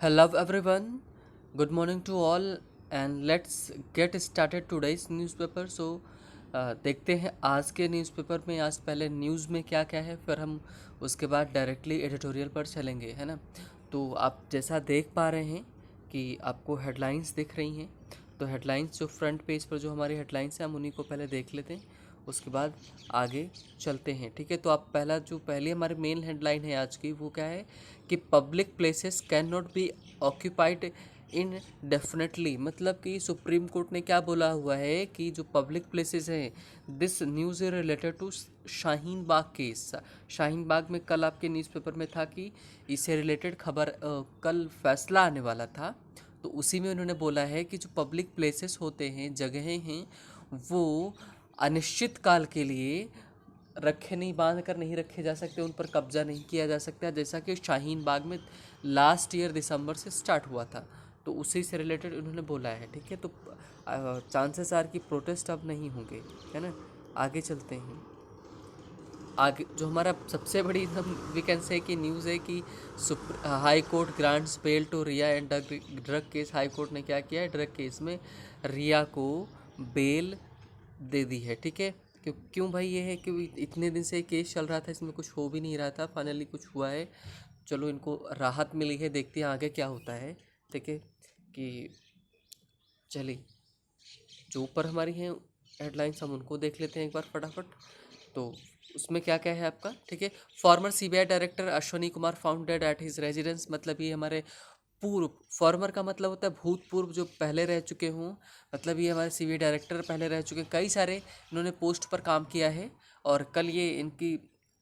Hello everyone, good morning to all and let's get started today's newspaper. देखते हैं आज के न्यूज़पेपर में। आज पहले न्यूज़ में क्या क्या है, फिर हम उसके बाद डायरेक्टली एडिटोरियल पर चलेंगे, है ना। तो आप जैसा देख पा रहे हैं कि आपको हेडलाइंस दिख रही हैं। तो हेडलाइंस जो फ्रंट पेज पर जो हमारी हेडलाइंस हैं हम उन्हीं को पहले देख लेते हैं, उसके बाद आगे चलते हैं। ठीक है, तो आप पहली हमारी मेन हेडलाइन है आज की, वो क्या है कि public places can not be occupied indefinitely. मतलब कि सुप्रीम कोर्ट ने क्या बोला हुआ है कि जो पब्लिक प्लेसेस हैं, this news is related to Shaheen Bagh case. Shaheen Bagh में कल आपके न्यूज़पेपर में था कि इससे रिलेटेड खबर कल फैसला आने वाला था। तो उसी में उन्होंने बोला है कि जो पब्लिक प्लेसेस होते हैं, जगहें हैं, वो अनिश्चित काल के लिए रखे नहीं, बांध कर नहीं रखे जा सकते, उन पर कब्जा नहीं किया जा सकता, जैसा कि शाहीन बाग में लास्ट ईयर दिसंबर से स्टार्ट हुआ था। तो उसी से रिलेटेड उन्होंने बोला है। ठीक है, तो चांसेस आर कि प्रोटेस्ट अब नहीं होंगे, है ना। आगे चलते हैं। आगे जो हमारा सबसे बड़ी हम वी कैन से कि न्यूज़ है कि high court grants bail to Rhea and drug case. High court ने क्या किया है, ड्रग केस में रिया को बेल दे दी है। ठीक है, क्यों भाई, ये है कि इतने दिन से केस चल रहा था, इसमें कुछ हो भी नहीं रहा था, फाइनली कुछ हुआ है। चलो, इनको राहत मिली है, देखते हैं आगे क्या होता है। ठीक है, कि चलिए जो ऊपर हमारी हैं हेडलाइंस हम उनको देख लेते हैं एक बार फटाफट। तो उसमें क्या क्या है आपका। ठीक है, farmer CBI director Ashwani Kumar found dead at his residence. मतलब ये हमारे पूर्व, फॉर्मर का मतलब होता है भूतपूर्व, जो पहले रह चुके हों। मतलब ये हमारे सीबीआई डायरेक्टर पहले रह चुके हैं, कई सारे इन्होंने पोस्ट पर काम किया है। और कल ये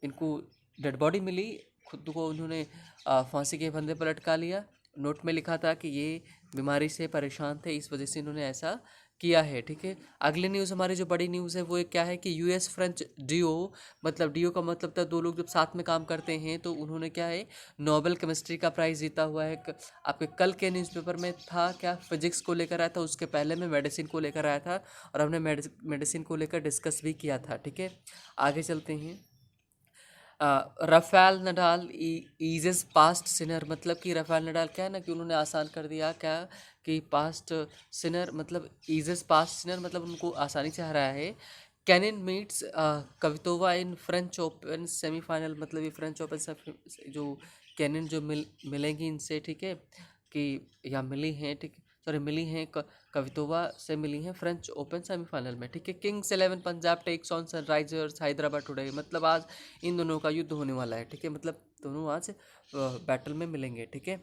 इनको डेड बॉडी मिली, खुद को उन्होंने फांसी के फंदे पर लटका लिया। नोट में लिखा था कि ये बीमारी से परेशान थे, इस वजह से इन्होंने ऐसा किया है। ठीक है, अगली न्यूज़ हमारी जो बड़ी न्यूज़ है वो एक क्या है कि यूएस फ्रेंच डियो, मतलब डियो का मतलब था दो लोग जब साथ में काम करते हैं, तो उन्होंने क्या है नोबेल केमिस्ट्री का प्राइज़ जीता हुआ है। आपके कल के न्यूज़पेपर में था क्या, फिजिक्स को लेकर आया था, उसके पहले में मेडिसिन को लेकर आया था, और हमने मेडिसिन को लेकर डिस्कस भी किया था। ठीक है, आगे चलते हैं। Rafael Nadal eases past Sinner. मतलब कि राफेल नडाल क्या है ना कि उन्होंने आसान कर दिया क्या कि पास्ट सिनर मतलब ईजेस पास्ट सिनर, मतलब उनको आसानी से हराया है। Kenin meets Kvitova in French Open semifinal. मतलब ये फ्रेंच ओपन जो कैनिन जो मिलेंगी इनसे। ठीक है, कि या मिली हैं, ठीक, सॉरी मिली हैं, कवितोवा से मिली हैं फ्रेंच ओपन सेमीफाइनल में। ठीक है, kings 11 Punjab takes on sunrisers Hyderabad today. मतलब आज इन दोनों का युद्ध होने वाला है। ठीक है, मतलब दोनों आज बैटल में मिलेंगे। ठीक है,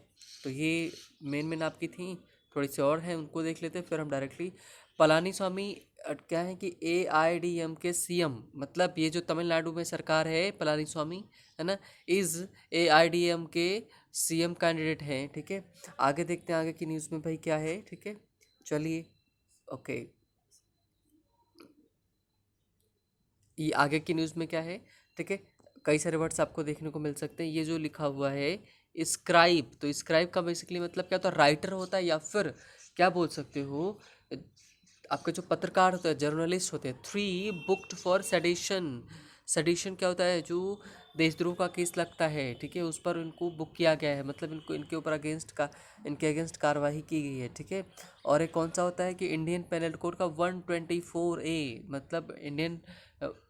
तो ये मेन आपकी थी, थोड़ी सी और हैं उनको देख लेते हैं, फिर हम डायरेक्टली पलानी स्वामी क्या है कि AIDM के CM, मतलब ये जो तमिलनाडु में सरकार है, पलानी स्वामी है ना, इज़ AIDM के CM कैंडिडेट हैं। ठीक है, आगे देखते हैं आगे की न्यूज़ में भाई क्या है। ठीक है, चलिए, ओके, ये आगे की न्यूज़ में क्या है। ठीक है, कई सारे वर्ड्स आपको देखने को मिल सकते हैं। ये जो लिखा हुआ है स्क्राइब, तो स्क्राइब का बेसिकली मतलब क्या होता है, राइटर होता है, या फिर क्या बोल सकते हो, आपके जो पत्रकार होते हैं, जर्नलिस्ट होते हैं। 3 बुक्ड फॉर सेडिशन। सेडिशन क्या होता है, जो देशद्रोह का केस लगता है, ठीक है, उस पर इनको बुक किया गया है, मतलब इनके ऊपर इनके अगेंस्ट कार्रवाई की गई है। ठीक है, और एक कौन सा होता है कि इंडियन पेनल कोड का 124A, मतलब इंडियन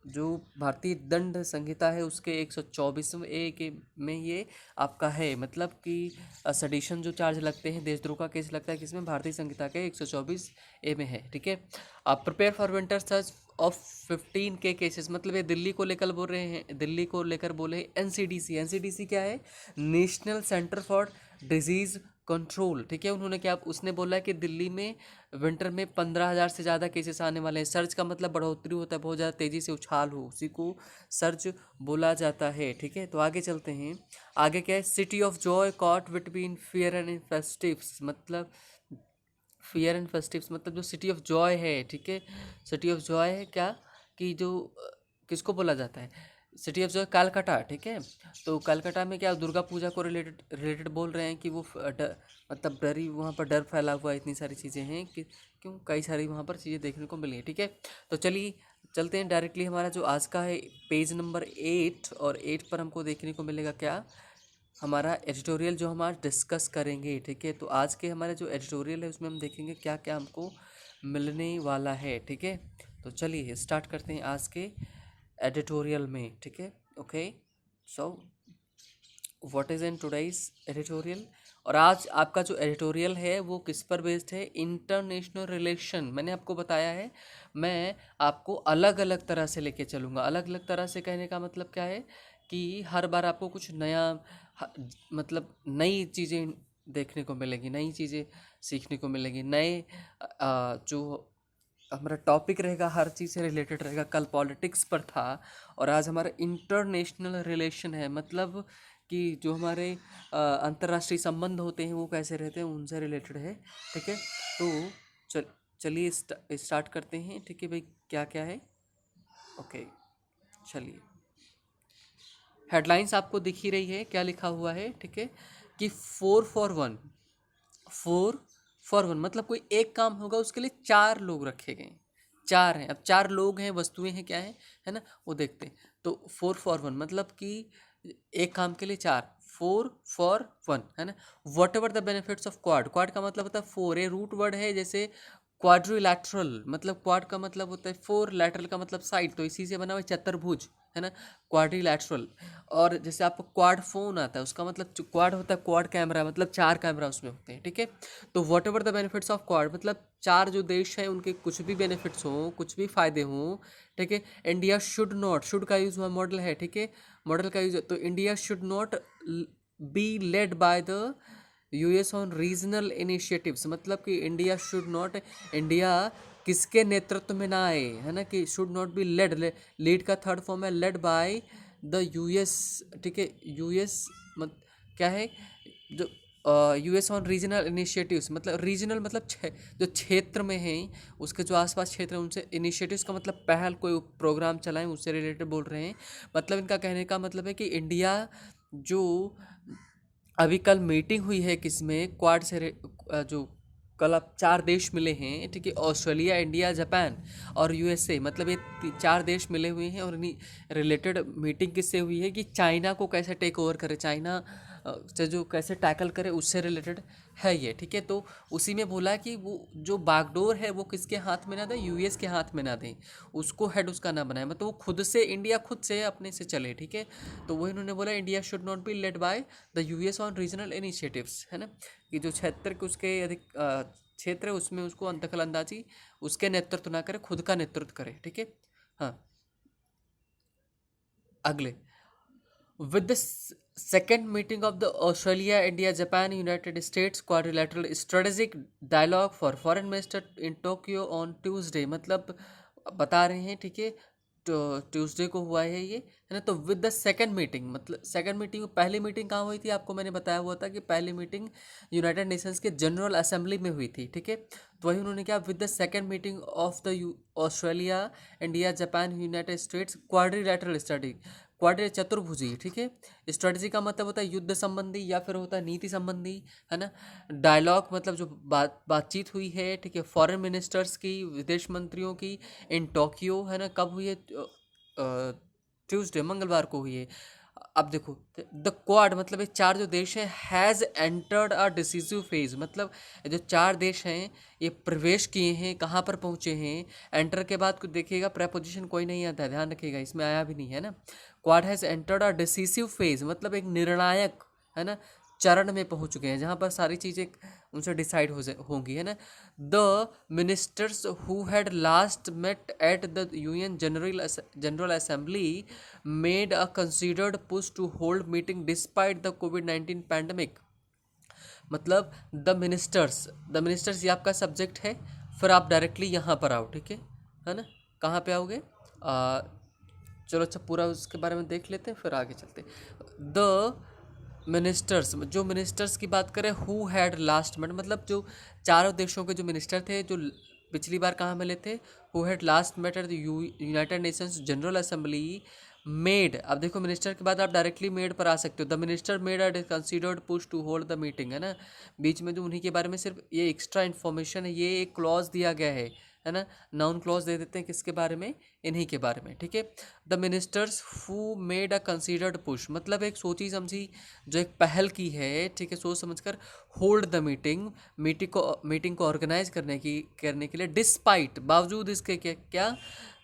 जो भारतीय दंड संहिता है उसके 124A के में ये आपका है। मतलब कि सडिशन जो चार्ज लगते हैं, देशद्रोह का केस लगता है, किसमें, भारतीय संहिता के 124A में है। ठीक है, आप prepare for winter search of 15 के केसेस। मतलब ये दिल्ली को लेकर बोल रहे हैं, दिल्ली को लेकर बोले हैं। एनसीडीसी क्या है, national centre for disease control. ठीक है, उन्होंने क्या, उसने बोला है कि दिल्ली में विंटर में 15,000 से ज़्यादा केसेस आने वाले हैं। सर्च का मतलब बढ़ोतरी होता है, बहुत ज़्यादा तेज़ी से उछाल हो, उसी को सर्च बोला जाता है। ठीक है, तो आगे चलते हैं। आगे क्या है, city of Joy caught between fear and festives. मतलब फियर एंड फेस्टिव्स मतलब जो सिटी ऑफ जॉय है। ठीक है, सिटी ऑफ जॉय है क्या कि जो किसको बोला जाता है, सिटी ऑफ जॉय कलकत्ता। ठीक है, तो कलकत्ता में क्या दुर्गा पूजा को रिलेटेड बोल रहे हैं कि वो मतलब डरी, वहाँ पर डर फैला हुआ है, इतनी सारी चीज़ें हैं कि क्यों, कई सारी वहाँ पर चीज़ें देखने को मिली हैं। ठीक है, तो चलिए चलते हैं डायरेक्टली, हमारा जो आज का है पेज नंबर 8, और 8 पर हमको देखने को मिलेगा क्या, हमारा एडिटोरियल जो हम आज डिस्कस करेंगे, ठीक है। तो आज के हमारे जो एडिटोरियल है उसमें हम देखेंगे क्या क्या हमको मिलने वाला है, ठीक है। तो चलिए स्टार्ट करते हैं आज के एडिटोरियल में, ठीक है। Okay, so what is in today's editorial. और आज आपका जो एडिटोरियल है वो किस पर बेस्ड है? International relation. मैंने आपको बताया है मैं आपको अलग अलग तरह से लेके चलूँगा। अलग अलग तरह से कहने का मतलब क्या है कि हर बार आपको कुछ नया मतलब नई चीज़ें देखने को मिलेगी, नई चीज़ें सीखने को मिलेगी, नए जो हमारा टॉपिक रहेगा हर चीज़ से रिलेटेड रहेगा। कल पॉलिटिक्स पर था और आज हमारा इंटरनेशनल रिलेशन है, मतलब कि जो हमारे अंतर्राष्ट्रीय संबंध होते हैं वो कैसे रहते हैं उनसे रिलेटेड है, ठीक है। तो चलिए स्टार्ट करते हैं, ठीक है भाई। क्या क्या है? ओके, चलिए हेडलाइंस आपको दिख ही रही है, क्या लिखा हुआ है, ठीक है। कि 4 for 1, 4 for 1 मतलब कोई एक काम होगा उसके लिए 4 लोग रखे गए। 4 हैं, अब 4 लोग हैं, वस्तुएं हैं, क्या है ना, वो देखते हैं। तो 4 for 1 मतलब कि एक काम के लिए 4, 4 for 1, है ना। What ever the benefits of quad. Quad का मतलब होता है 4, ये रूट वर्ड है। जैसे क्वाड्रिलैटरल, मतलब क्वाड का मतलब होता है 4, लैटरल का मतलब साइड, तो इसी से बना हुआ चतुर्भुज, है ना, क्वाड्रिलैटरल। और जैसे आपको क्वाड फोन आता है, उसका मतलब क्वाड होता है क्वाड कैमरा, मतलब 4 कैमरा उसमें होते हैं, ठीक है। तो what ever the benefits of quad मतलब 4 जो देश हैं उनके कुछ भी बेनिफिट्स हों, कुछ भी फायदे हों, ठीक है। इंडिया शुड नॉट, शुड का यूज हुआ मॉडल है, ठीक है, मॉडल का यूज। तो India should not be lead by the US on regional initiatives, मतलब कि इंडिया शुड नॉट, इंडिया किसके नेतृत्व में ना आए, है ना, कि should not be led, lead का थर्ड फॉर्म है लेड बाय द यूएस, ठीक है। यूएस मत क्या है, जो यूएस ऑन रीजनल इनिशिएटिव्स, मतलब रीजनल मतलब जो क्षेत्र में हैं उसके जो आसपास क्षेत्र हैं उनसे, इनिशिएटिव्स का मतलब पहल, कोई प्रोग्राम चलाएं उससे रिलेटेड बोल रहे हैं। मतलब इनका कहने का मतलब है कि इंडिया जो अभी कल मीटिंग हुई है किसमें, क्वाड से जो कल अब 4 देश मिले हैं, ठीक है, ऑस्ट्रेलिया, इंडिया, जापान और यूएसए, मतलब ये 4 देश मिले हुए हैं। और इन्हीं रिलेटेड मीटिंग किससे हुई है कि चाइना को कैसे टेक ओवर करे, चाइना से जो कैसे टैकल करे, उससे रिलेटेड है ये, ठीक है। तो उसी में बोला कि वो जो बागडोर है वो किसके हाथ में ना दें, यूएस के हाथ में ना दें, उसको हेड उसका ना बनाए, मतलब वो खुद से, इंडिया खुद से अपने से चले, ठीक है। तो वो इन्होंने बोला India should not be lead by the US on regional initiatives, है ना, कि जो क्षेत्र के उसके अधिक क्षेत्र है उसमें उसको दखल अंदाजी, उसके नेतृत्व ना करे, खुद का नेतृत्व करे, ठीक है। हाँ, अगले with the second meeting of the Australia, India, Japan, United States quadrilateral strategic dialogue for foreign minister in Tokyo on Tuesday, मतलब बता रहे हैं, ठीक है। तो ट्यूसडे को हुआ है ये, है ना। तो विद द सेकंड मीटिंग, मतलब सेकंड मीटिंग, पहली मीटिंग कहाँ हुई थी आपको मैंने बताया हुआ था कि पहली मीटिंग यूनाइटेड नेशंस के जनरल असेंबली में हुई थी, ठीक है। तो वही उन्होंने क्या, with the second meeting of the Australia, India, Japan, United States quadrilateral study, क्वाड्रे चतुर्भुजी, ठीक है। स्ट्रेटजी का मतलब होता है युद्ध संबंधी या फिर होता है नीति संबंधी, है ना। डायलॉग मतलब जो बातचीत हुई है, ठीक है, फॉरेन मिनिस्टर्स की, विदेश मंत्रियों की, इन टोक्यो, है ना। कब हुई है? ट्यूसडे, मंगलवार को हुई है। अब देखो, द क्वाड मतलब ये 4 जो देश हैं has entered a decisive phase, मतलब जो 4 देश हैं ये प्रवेश किए हैं, कहाँ पर पहुँचे हैं। एंटर के बाद कुछ देखिएगा, प्रेपोजिशन कोई नहीं आता है, ध्यान रखिएगा, इसमें आया भी नहीं है ना। Quad has entered a decisive phase मतलब एक निर्णायक, है ना, चरण में पहुंच चुके हैं जहां पर सारी चीज़ें उनसे डिसाइड होंगी, है ना। The ministers who had last met at the UN general assembly made a considered push to hold meeting despite the कोविड-19 पैंडमिक, मतलब द मिनिस्टर्स ये आपका सब्जेक्ट है। फिर आप डायरेक्टली यहाँ पर आओ, ठीक है ना। कहाँ पे आओगे? चलो अच्छा, पूरा उसके बारे में देख लेते हैं फिर आगे चलते हैं। द मिनिस्टर्स, जो मिनिस्टर्स की बात करें, हु हैड लास्ट मेट मतलब जो चारों देशों के जो मिनिस्टर थे जो पिछली बार कहाँ मिले थे, who had last met at the United Nations general assembly made. अब देखो मिनिस्टर के बाद आप डायरेक्टली मेड पर आ सकते हो। The minister made a considered push to hold the meeting, है ना। बीच में जो उन्हीं के बारे में सिर्फ ये एक्स्ट्रा इन्फॉर्मेशन है, ये एक क्लॉज दिया गया है ना, नाउन क्लॉज दे देते हैं किसके बारे में, इन्हीं के बारे में, ठीक है। The ministers who made a considered push, मतलब एक सोची समझी जो एक पहल की है, ठीक है, सोच समझकर होल्ड द मीटिंग को ऑर्गेनाइज करने के लिए डिस्पाइट, बावजूद इसके क्या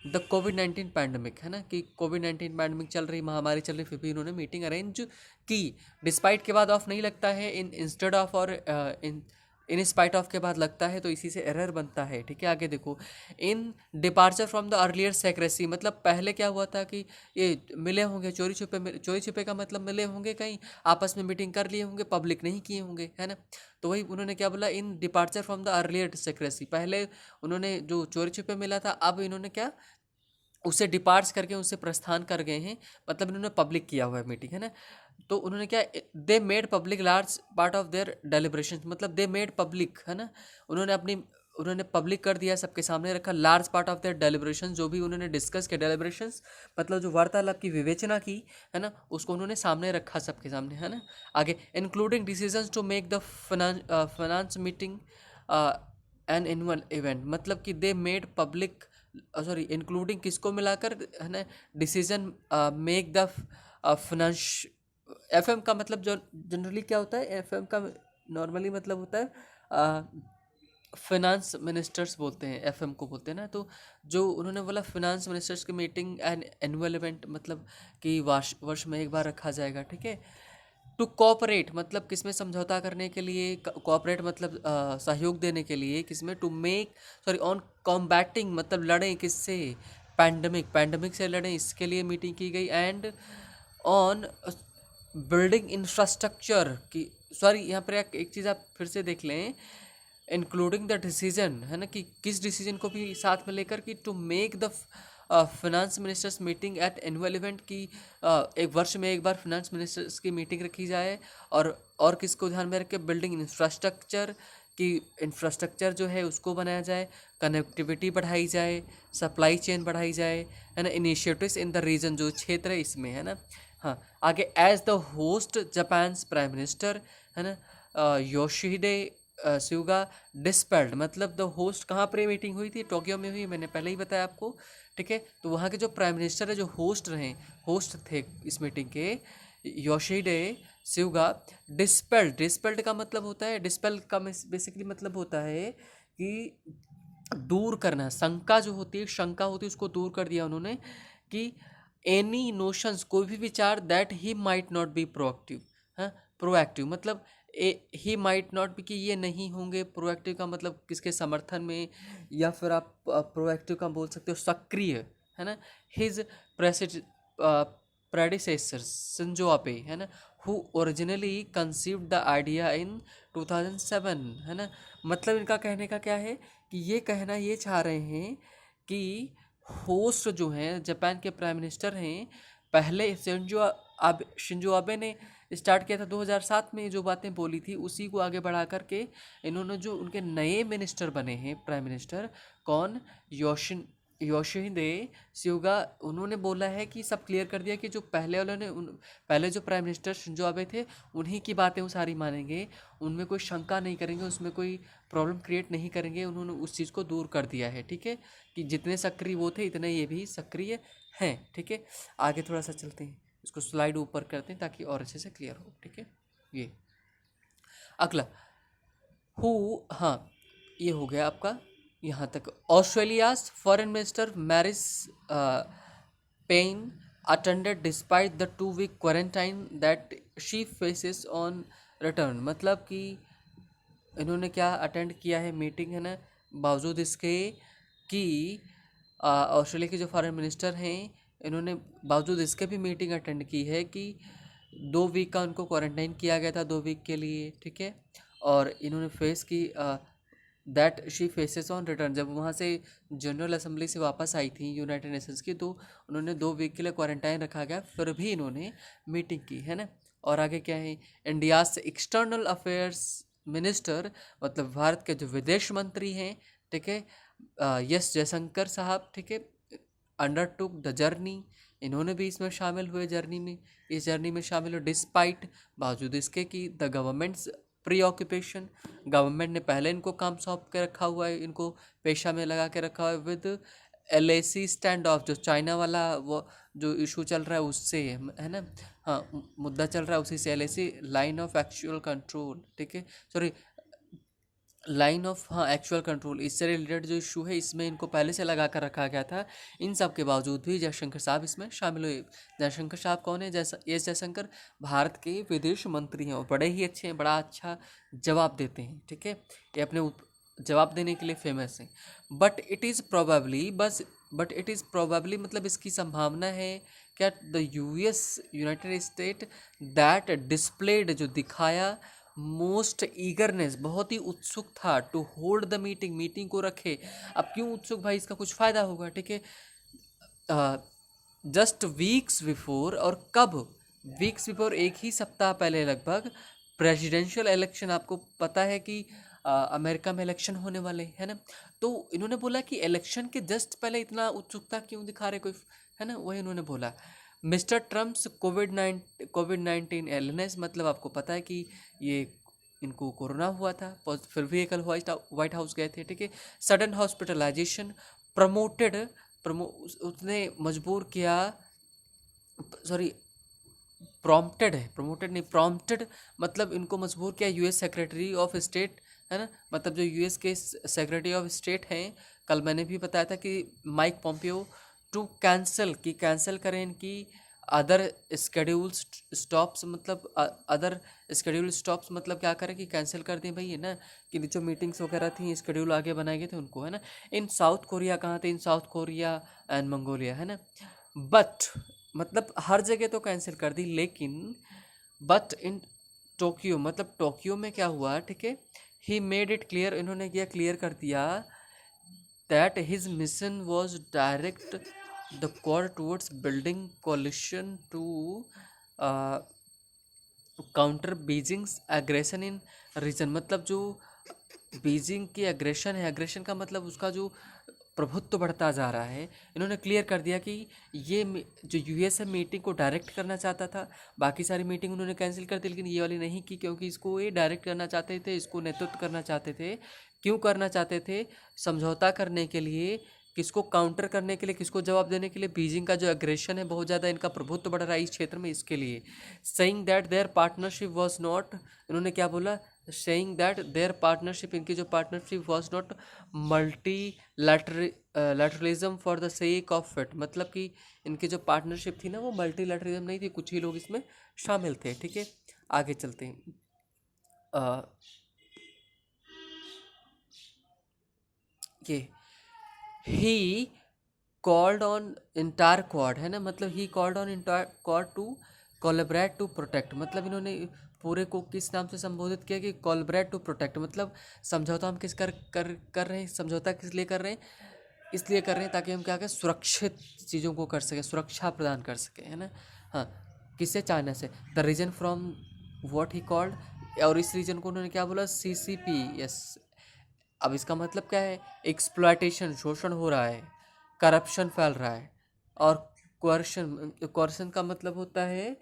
द कोविड-19 पैंडमिक, है ना, कि कोविड-19 पैंडमिक चल रही, महामारी चल रही, फिर भी इन्होंने मीटिंग अरेंज की। डिस्पाइट के बाद ऑफ नहीं लगता है, इन इंस्टेड ऑफ और इन स्पाइट ऑफ के बाद लगता है, तो इसी से एरर बनता है, ठीक है। आगे देखो, in departure from the earlier secrecy, मतलब पहले क्या हुआ था कि ये मिले होंगे चोरी छुपे का मतलब मिले होंगे कहीं, आपस में मीटिंग कर लिए होंगे, पब्लिक नहीं किए होंगे, है ना। तो वही उन्होंने क्या बोला, in departure from the earlier secrecy, पहले उन्होंने जो चोरी छुपे मिला था, अब इन्होंने क्या उससे डिपार्ट्स करके उससे प्रस्थान कर गए हैं, मतलब इन्होंने पब्लिक किया हुआ है मीटिंग, है ना। तो उन्होंने क्या, दे made public large part of their deliberation, मतलब दे मेड पब्लिक, है ना, उन्होंने पब्लिक कर दिया, सबके सामने रखा large part of their deliberation, जो भी उन्होंने डिस्कस किया, डेलिब्रेशंस मतलब जो वार्तालाप की विवेचना की, है ना, उसको उन्होंने सामने रखा सबके सामने, है ना। आगे, including decisions to make the finance meeting an annual event, मतलब कि they made public, sorry, including किसको मिलाकर, है ना, decision make the finance, FM का मतलब जो जनरली क्या होता है, एफएम का नॉर्मली मतलब होता है फाइनेंस मिनिस्टर्स बोलते हैं, एफएम को बोलते हैं ना। तो जो उन्होंने बोला फाइनेंस मिनिस्टर्स की मीटिंग एंड एनुअल इवेंट, मतलब कि वर्ष में एक बार रखा जाएगा, ठीक है। टू कोऑपरेट, मतलब किसमें समझौता करने के लिए, कोऑपरेट मतलब सहयोग देने के लिए, किसमें, to make, sorry, on combating, मतलब लड़ें किससे, पैंडमिक से लड़ें, इसके लिए मीटिंग की गई। एंड ऑन बिल्डिंग इंफ्रास्ट्रक्चर की, सॉरी, यहाँ पर एक चीज़ आप फिर से देख लें, इंक्लूडिंग द डिसीजन, है ना, कि किस डिसीजन को भी साथ में लेकर, कि to make the finance ministers meeting at annual event, की एक वर्ष में एक बार फाइनेंस मिनिस्टर्स की मीटिंग रखी जाए, और किसको ध्यान में रख के, बिल्डिंग इंफ्रास्ट्रक्चर, कि इंफ्रास्ट्रक्चर जो है उसको बनाया जाए, कनेक्टिविटी बढ़ाई जाए, सप्लाई चेन बढ़ाई जाए, है ना, इनिशिएटिव्स इन द रीजन, जो क्षेत्र है इसमें, है ना। हाँ, आगे, as the host Japan's prime minister, है ना, योशिहिदे सुगा डिस्पेल्ड, मतलब द होस्ट, कहाँ पर मीटिंग हुई थी, टोक्यो में हुई, मैंने पहले ही बताया आपको, ठीक है। तो वहाँ के जो प्राइम मिनिस्टर है, जो होस्ट थे इस मीटिंग के, योशिहिदे सुगा डिस्पेल्ड का मतलब होता है, डिस्पेल का बेसिकली मतलब होता है कि दूर करना, शंका होती है, उसको दूर कर दिया उन्होंने, कि एनी नोशंस, कोई भी विचार, that he might not be proactive, हाँ, प्रोएक्टिव मतलब ही माइट नॉट बी, कि ये नहीं होंगे, प्रोएक्टिव का मतलब किसके समर्थन में, या फिर आप प्रोएक्टिव का बोल सकते हो सक्रिय, है ना। हिज प्रेडिसेसर शिंजो आबे, है ना, who originally conceived the idea in 2007, है ना। मतलब इनका कहने का क्या है, कि ये चाह रहे हैं कि होस्ट जो हैं, जापान के प्राइम मिनिस्टर हैं, पहले शिंजो आबे ने स्टार्ट किया था 2007 में, जो बातें बोली थी उसी को आगे बढ़ा करके इन्होंने, जो उनके नए मिनिस्टर बने हैं प्राइम मिनिस्टर, कौन, योशिहिदे सुगा, उन्होंने बोला है कि सब क्लियर कर दिया कि जो पहले वालों ने पहले जो प्राइम मिनिस्टर शिंजो आबे थे, उन्हीं की बातें वो सारी मानेंगे, उनमें कोई शंका नहीं करेंगे, उसमें कोई प्रॉब्लम क्रिएट नहीं करेंगे, उन्होंने उस चीज़ को दूर कर दिया है, ठीक है, कि जितने सक्रिय वो थे इतने ये भी सक्रिय हैं, ठीक है। आगे थोड़ा सा चलते हैं, इसको स्लाइड ऊपर करते हैं ताकि और अच्छे से क्लियर हो, ठीक है। ये अगला, हु, हाँ, ये हो गया आपका यहाँ तक। Australia's foreign minister Marise Payne attended despite the 2 week quarantine that she faces on return, मतलब कि इन्होंने क्या अटेंड किया है मीटिंग, है ना, बावजूद इसके कि ऑस्ट्रेलिया के जो फॉरेन मिनिस्टर हैं, इन्होंने बावजूद इसके भी मीटिंग अटेंड की है, कि 2 week का उनको क्वारंटाइन किया गया था, 2 week के लिए, ठीक है। और इन्होंने फेस की that she faces on return, जब वहाँ से जनरल असेंबली से वापस आई थी यूनाइटेड नेशंस की, तो उन्होंने 2 week के लिए क्वारंटाइन रखा गया, फिर भी इन्होंने मीटिंग की, है ना। और आगे क्या है, इंडिया से एक्सटर्नल अफेयर्स मिनिस्टर, मतलब भारत के जो विदेश मंत्री हैं, ठीक है, एस जयशंकर साहब, ठीक है, अंडर टुक द जर्नी, इन्होंने भी इसमें शामिल हुए, इस जर्नी में शामिल हुए, डिस्पाइट, बावजूद इसके कि the governments pre occupation, government ने पहले इनको काम सौंप के रखा हुआ है, इनको पेशा में लगा के रखा हुआ है। विद LAC स्टैंड ऑफ, जो चाइना वाला वो जो इशू चल रहा है उससे है ना, हाँ मुद्दा चल रहा है उसी से, LAC line of actual control, ठीक है, सॉरी लाइन ऑफ, हाँ एक्चुअल कंट्रोल, इससे रिलेटेड जो इशू है इसमें इनको पहले से लगा कर रखा गया था। इन सब के बावजूद भी जयशंकर साहब इसमें शामिल हुए। जयशंकर साहब कौन है? एस जयशंकर भारत के विदेश मंत्री हैं और बड़े ही अच्छे हैं, बड़ा अच्छा जवाब देते हैं, ठीक है, ये अपने जवाब देने के लिए फेमस हैं। बट इट इज़ प्रोबेबली मतलब इसकी संभावना है क्या, the US United state that displayed, जो दिखाया मोस्ट ईगरनेस, बहुत ही उत्सुक था, टू होल्ड द मीटिंग को रखे। अब क्यों उत्सुक भाई, इसका कुछ फायदा होगा, ठीक है। जस्ट वीक्स बिफोर, और कब? वीक्स बिफोर, एक ही सप्ताह पहले लगभग, प्रेसिडेंशियल इलेक्शन, आपको पता है कि अमेरिका में इलेक्शन होने वाले है ना, तो इन्होंने बोला कि इलेक्शन के जस्ट पहले इतना उत्सुकता क्यों दिखा रहे कोई, है ना, वही इन्होंने बोला। मिस्टर ट्रम्प्स कोविड-19 इलनेस, मतलब आपको पता है कि ये इनको कोरोना हुआ था, फिर भी कल व्हाइट हाउस गए थे, ठीक है। सडन हॉस्पिटलाइजेशन उसने मजबूर किया, सॉरी प्रॉम्प्टेड मतलब इनको मजबूर किया US सेक्रेटरी ऑफ स्टेट, है ना, मतलब जो US के सेक्रेटरी ऑफ स्टेट हैं, कल मैंने भी बताया था कि माइक पॉम्पियो, टू कैंसिल करें इनकी अदर स्केड्यूल स्टॉप्स, मतलब अदर स्केड्यूल स्टॉप्स मतलब क्या करें कि कैंसिल कर दें भाई, है ना, कि जो मीटिंग्स वगैरह थी, स्केड्यूल आगे बनाए गए थे उनको, है ना। इन साउथ कोरिया, कहाँ थे? इन साउथ कोरिया एंड मंगोलिया, है ना। बट मतलब हर जगह तो कैंसिल कर दी, लेकिन बट इन टोक्यो, मतलब टोक्यो में क्या हुआ, ठीक है, ही मेड इट क्लियर, इन्होंने किया क्लियर कर दिया, that his mission was direct the call towards building coalition to counter Beijing's aggression in region, मतलब जो बीजिंग की एग्रेशन है, एग्रेशन का मतलब उसका जो प्रभुत्व बढ़ता जा रहा है, इन्होंने क्लियर कर दिया कि ये जो US है मीटिंग को डायरेक्ट करना चाहता था, बाकी सारी मीटिंग उन्होंने कैंसिल कर दी, लेकिन ये वाली नहीं की, क्योंकि इसको ये डायरेक्ट करना चाहते थे, इसको नेतृत्व करना चाहते थे। क्यों करना चाहते थे? समझौता करने के लिए, किसको काउंटर करने के लिए, किसको जवाब देने के लिए, बीजिंग का जो एग्रेशन है बहुत ज़्यादा, इनका प्रभुत्व बढ़ रहा है इस क्षेत्र में, इसके लिए। Saying that their partnership was not, इन्होंने क्या बोला, सेइंग दैट देयर पार्टनरशिप, इनकी जो partnership was not multilateralism for the sake of it, मतलब कि इनकी जो पार्टनरशिप थी ना वो मल्टी लैटरलिज्म नहीं थी, कुछ ही लोग इसमें शामिल थे, ठीक है। आगे चलते हैं। ये he called on entire Quad, है ना, मतलब he called on entire Quad to collaborate to protect, मतलब इन्होंने पूरे को किस नाम से संबोधित किया कि कोलैबोरेट टू प्रोटेक्ट, मतलब समझौता हम किस कर रहे हैं, समझौता किस लिए कर रहे हैं, इसलिए कर रहे हैं ताकि हम क्या करें, सुरक्षित चीज़ों को कर सकें, सुरक्षा प्रदान कर सकें, है ना। हाँ, किससे? चाइना से। The region from what he called, और इस रीजन को उन्होंने क्या बोला, CCP, यस। अब इसका मतलब क्या है? एक्सप्लॉयटेशन, शोषण हो रहा है, करप्शन फैल रहा है, और कोर्शन का मतलब होता है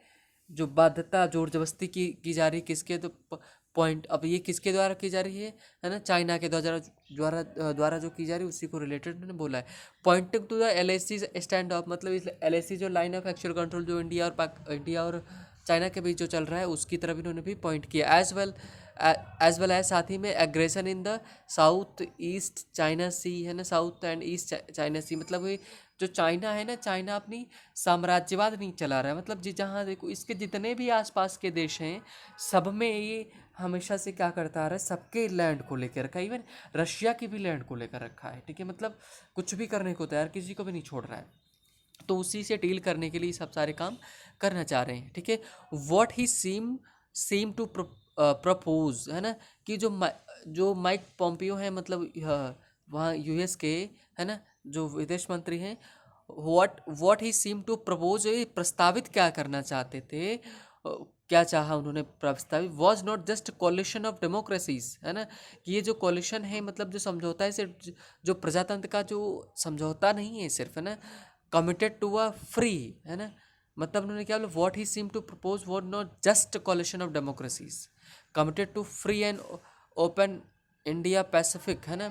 जो बाध्यता, जोर जबरदस्ती की जा रही, किसके तो पॉइंट, अब ये किसके द्वारा की जा रही है ना, चाइना के द्वारा जो की जा रही है, उसी को रिलेटेड मैंने बोला है। Pointing to the LAC stand off, मतलब इस LAC जो लाइन ऑफ एक्चुअल कंट्रोल जो इंडिया और चाइना के बीच जो चल रहा है उसकी तरफ इन्होंने भी पॉइंट किया। एज वेल एज साथ ही में aggression in the South East China Sea, है ना, South and East China Sea, मतलब ये जो चाइना है ना, चाइना अपनी साम्राज्यवाद नहीं चला रहा है, मतलब जहाँ देखो इसके जितने भी आसपास के देश हैं सब में ये हमेशा से क्या करता आ रहा है, सबके लैंड को लेकर रखा है, इवन रशिया की भी लैंड को लेकर रखा है, ठीक है, मतलब कुछ भी करने को तैयार, किसी को भी नहीं छोड़ रहा है, तो उसी से डील करने के लिए सब सारे काम करना चाह रहे हैं, ठीक है। What he seem to propose, है ना, कि जो माइक पॉम्पियो है, मतलब वहाँ US के, है ना, जो विदेश मंत्री हैं, what he seem to propose, ये प्रस्तावित क्या करना चाहते थे, क्या चाहा उन्होंने प्रस्तावित, was not just coalition of democracies, है ना, कि ये जो कॉलिशन है, मतलब जो समझौता है, सिर्फ जो प्रजातंत्र का जो समझौता नहीं है सिर्फ, है ना, कमिटेड टू अ फ्री, है ना, मतलब उन्होंने क्या बोला, what he seem to propose was not just coalition of democracies, committed to free and open India Pacific, है ना,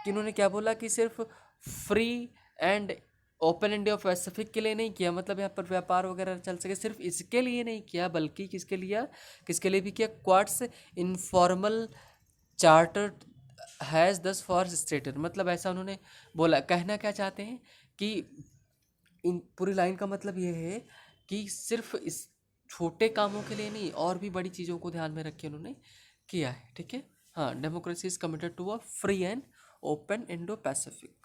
कि इन्होंने क्या बोला कि सिर्फ free and open India Pacific के लिए नहीं किया, मतलब यहाँ पर व्यापार वगैरह चल सके, सिर्फ इसके लिए नहीं किया बल्कि किसके लिए भी किया, क्वाड्स इनफॉर्मल चार्टर हैज़ दस फॉर स्टेटेड, मतलब ऐसा उन्होंने बोला। कहना क्या चाहते हैं कि इन पूरी लाइन का मतलब ये है कि सिर्फ इस छोटे कामों के लिए नहीं, और भी बड़ी चीज़ों को ध्यान में रख के उन्होंने किया है, ठीक है। हाँ, democracy is committed to a free and open Indo Pacific.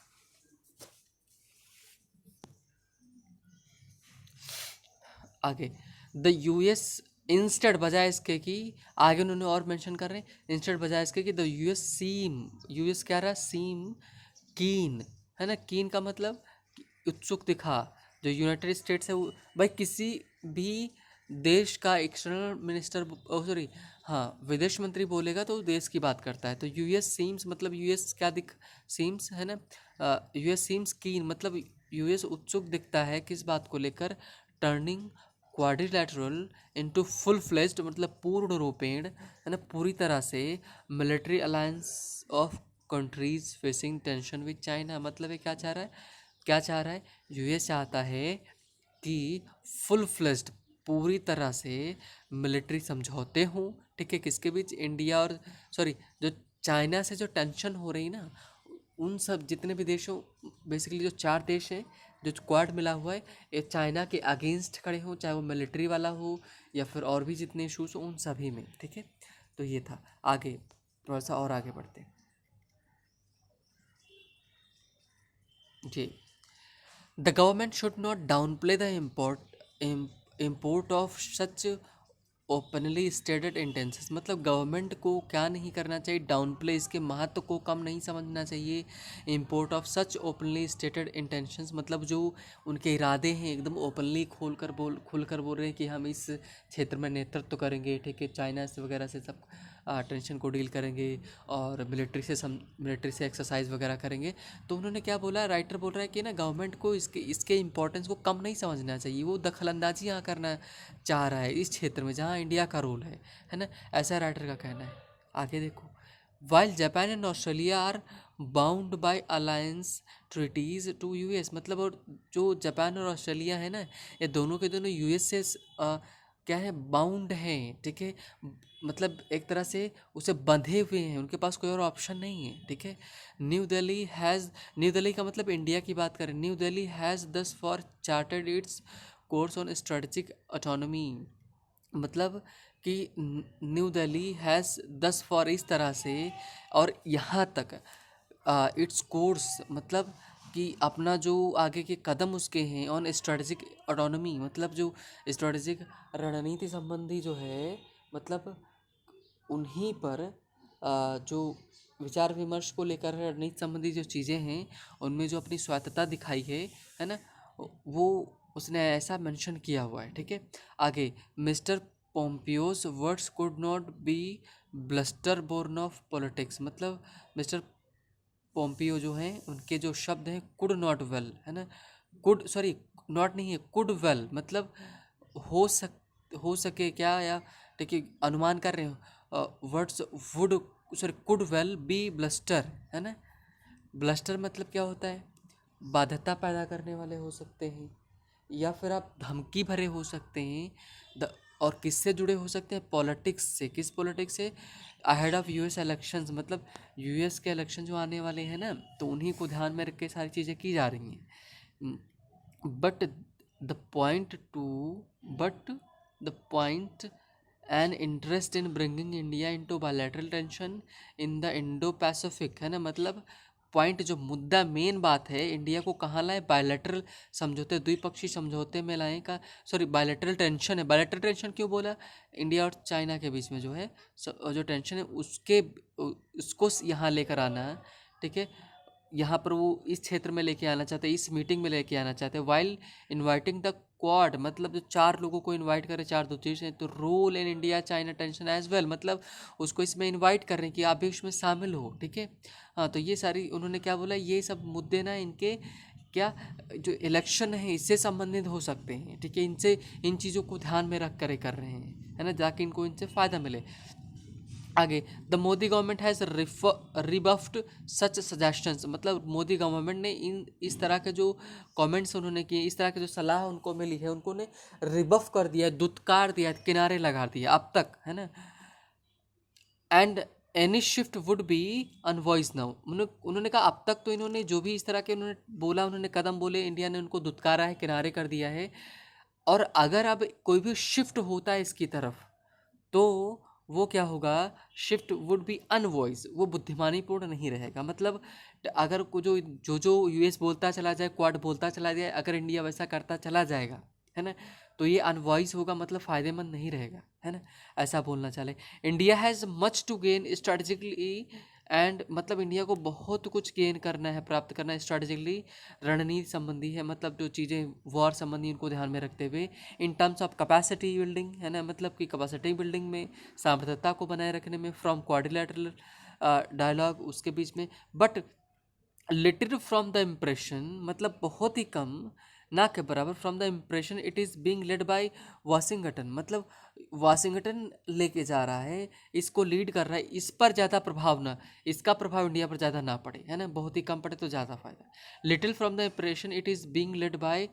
आगे, द यूएस इंस्टेड, बजाय इसके कि, आगे उन्होंने और मेंशन कर रहे हैं, इंस्टेड बजाय इसके कि द यूएस क्या रहा, सीम कीन, है ना, कीन का मतलब उत्सुक दिखा। जो यूनाइटेड स्टेट्स है वो, भाई किसी भी देश का एक्सटर्नल मिनिस्टर, सॉरी, हाँ, विदेश मंत्री बोलेगा तो देश की बात करता है। तो यूएस सीम्स मतलब यूएस क्या दिख, सीम्स, है ना, यूएस सीम्स कीन मतलब यूएस उत्सुक दिखता है किस बात को लेकर, turning quadrilateral into full fledged, मतलब पूर्ण रूपेण, है ना, पूरी तरह से military alliance of countries facing tension with China. मतलब ये क्या चाह रहा है, यूएस चाहता है कि फुल फ्लेज्ड, पूरी तरह से मिलिट्री समझौते हों, ठीक है, किसके बीच, इंडिया और, सॉरी, जो चाइना से जो टेंशन हो रही ना, उन सब जितने भी देशों, बेसिकली जो 4 देश हैं जो क्वाड मिला हुआ है, ये चाइना के अगेंस्ट खड़े हों, चाहे वो मिलिट्री वाला हो या फिर और भी जितने इशूज़ हो उन सभी में, ठीक है। तो ये था। आगे थोड़ा सा और आगे बढ़ते हैं जी। The government should not downplay the import of such openly stated intents, मतलब गवर्नमेंट को क्या नहीं करना चाहिए, डाउन प्ले, इसके महत्व को कम नहीं समझना चाहिए। Import of such openly stated intentions, मतलब जो उनके इरादे हैं एकदम ओपनली खुलकर बोल रहे हैं कि हम इस क्षेत्र में नेतृत्व करेंगे, ठीक है, चाइना से वगैरह से सब टेंशन को डील करेंगे और मिलिट्री से एक्सरसाइज वगैरह करेंगे। तो उन्होंने क्या बोला, राइटर बोल रहा है कि ना गवर्नमेंट को इसके इम्पोर्टेंस को कम नहीं समझना चाहिए, वो दखलंदाजी यहाँ करना चाह रहा है इस क्षेत्र में जहाँ इंडिया का रोल है ना, ऐसा राइटर का कहना है। आगे देखो, while Japan and Australia are bound by alliance treaties to US, मतलब और जो जापान और ऑस्ट्रेलिया है ना, ये दोनों के दोनों यूएस से क्या है, बाउंड हैं, ठीक है, मतलब एक तरह से उसे बंधे हुए हैं, उनके पास कोई और ऑप्शन नहीं है, ठीक है। न्यू दिल्ली का मतलब इंडिया की बात करें, न्यू दिल्ली हैज़ दस for chartered its course on strategic autonomy, मतलब कि न्यू दिल्ली हैज़ दस फॉर इस तरह से, और यहाँ तक इट्स कोर्स, मतलब कि अपना जो आगे के कदम उसके हैं, ऑन स्ट्रेटजिक ऑटोनॉमी, मतलब जो स्ट्रेटजिक रणनीति संबंधी जो है, मतलब उन्हीं पर जो विचार विमर्श को लेकर रणनीति संबंधी जो चीज़ें हैं उनमें जो अपनी स्वायत्तता दिखाई है ना, वो उसने ऐसा मेंशन किया हुआ है, ठीक है। आगे, Mr Pompeo's words could not be bluster born of politics, मतलब मिस्टर पोम्पियो जो हैं उनके जो शब्द हैं कुड नॉट वेल, है ना, कुड, सॉरी, नॉट नहीं है, कुड वेल, मतलब हो सक हो सके क्या, या देखिए अनुमान कर रहे हो, words would, sorry, could well be bluster, है ना, ब्लस्टर मतलब क्या होता है, बाध्यता पैदा करने वाले हो सकते हैं, या फिर आप धमकी भरे हो सकते हैं, और किससे जुड़े हो सकते हैं, पॉलिटिक्स से। किस पॉलिटिक्स से, अहेड ऑफ यूएस इलेक्शंस, मतलब यूएस के इलेक्शन जो आने वाले हैं ना, तो उन्हीं को ध्यान में रख के सारी चीज़ें की जा रही हैं। But the point two but the point an interest in bringing India into bilateral tension in the Indo Pacific, है ना, मतलब पॉइंट, जो मुद्दा, मेन बात है, इंडिया को कहाँ लाए, बायलैटरल समझौते, द्विपक्षीय समझौते में लाए का, सॉरी, बायलैटरल टेंशन है। बायलैटरल टेंशन क्यों बोला, इंडिया और चाइना के बीच में जो है जो टेंशन है उसको यहाँ लेकर आना, ठीक है, यहाँ पर वो इस क्षेत्र में लेके आना चाहते हैं, इस मीटिंग में लेके आना चाहते हैं। वाइल इनवाइटिंग द क्वाड, मतलब जो 4 लोगों को इनवाइट करे, 4 दो चीज़ हैं, तो role in India China tension as well, मतलब उसको इसमें इनवाइट कर रहे हैं कि आप भी उसमें शामिल हो, ठीक है। हाँ, तो ये सारी उन्होंने क्या बोला, ये सब मुद्दे ना इनके क्या, जो इलेक्शन है इससे संबंधित हो सकते हैं, ठीक है, इनसे इन चीज़ों को ध्यान में रख कर कर रहे हैं, है ना, ताकि इनको इनसे फ़ायदा मिले। आगे, the Modi government has rebuffed such suggestions, मतलब मोदी गवर्नमेंट ने इन इस तरह के जो कमेंट्स उन्होंने किए, इस तरह के जो सलाह उनको मिली है, उनको ने रिबफ कर दिया, दुत्कार दिया, किनारे लगा दिया अब तक, है ना। And any shift would be unvoice now, उन्होंने कहा अब तक तो इन्होंने जो भी इस तरह के उन्होंने बोला, उन्होंने कदम बोले, इंडिया ने उनको दुत्कारा है, किनारे कर दिया है। और अगर अब कोई भी शिफ्ट होता है इसकी तरफ, तो वो क्या होगा, शिफ्ट वुड बी अनवॉइस, वो बुद्धिमानीपूर्ण नहीं रहेगा। मतलब अगर को जो यूएस बोलता चला जाए, क्वाड बोलता चला जाए, अगर इंडिया वैसा करता चला जाएगा, है ना, तो ये अनवॉइस होगा, मतलब फ़ायदेमंद नहीं रहेगा, है ना, ऐसा बोलना चले। India has much to gain strategically and, मतलब इंडिया को बहुत कुछ गेन करना है, प्राप्त करना है स्ट्रेटजिकली, रणनीति संबंधी है, मतलब जो चीज़ें वॉर संबंधी उनको ध्यान में रखते हुए, in terms of capacity building, है ना, मतलब कि कैपेसिटी बिल्डिंग में, सामर्थ्यता को बनाए रखने में, फ्रॉम क्वाड्रिलेटरल डायलॉग उसके बीच में, but little from the impression, मतलब बहुत ही कम, ना के बराबर, from the impression it is being led by Washington, मतलब वाशिंगटन लेके जा रहा है, इसको लीड कर रहा है, इस पर ज़्यादा प्रभाव ना, इसका प्रभाव इंडिया पर ज़्यादा ना पड़े, है ना, बहुत ही कम पड़े तो ज़्यादा फायदा। Little from the impression it is being led by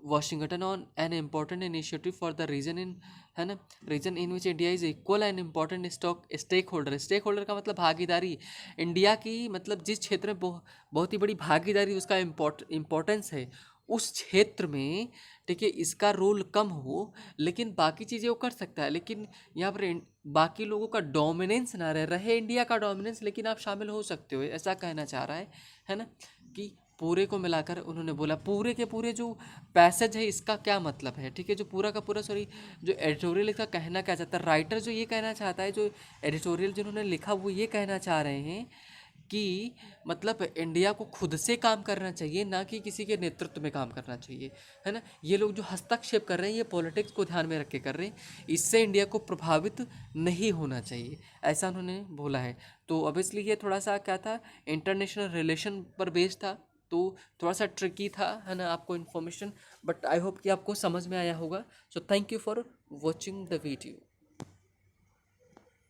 Washington on an important initiative for the region in, है ना, region in which India is equal and important stakeholder, stakeholder का मतलब भागीदारी, इंडिया की, मतलब जिस क्षेत्र में बहुत ही बड़ी भागीदारी, उसका इम्पोर्टेंस है उस क्षेत्र में, ठीक है, इसका रोल कम हो, लेकिन बाकी चीज़ें वो कर सकता है, लेकिन यहाँ पर बाकी लोगों का डोमिनेंस ना रहे इंडिया का डोमिनेंस, लेकिन आप शामिल हो सकते हो, ऐसा कहना चाह रहा है ना, कि पूरे को मिलाकर उन्होंने बोला, पूरे के पूरे जो पैसेज है इसका क्या मतलब है, ठीक है, जो पूरा का पूरा, सॉरी, जो एडिटोरियल इसका कहना क्या चाहता है, राइटर जो ये कहना चाहता है, जो एडिटोरियल जिन्होंने लिखा वो ये कहना चाह रहे हैं कि मतलब इंडिया को खुद से काम करना चाहिए, ना कि किसी के नेतृत्व में काम करना चाहिए, है ना। ये लोग जो हस्तक्षेप कर रहे हैं, ये पॉलिटिक्स को ध्यान में रख के कर रहे हैं, इससे इंडिया को प्रभावित नहीं होना चाहिए, ऐसा उन्होंने बोला है। तो ऑब्वियसली ये थोड़ा सा क्या था, इंटरनेशनल रिलेशन पर बेस्ड था, तो थोड़ा सा ट्रिकी था, है ना, आपको इन्फॉर्मेशन, बट आई होप कि आपको समझ में आया होगा। So thank you for watching the video.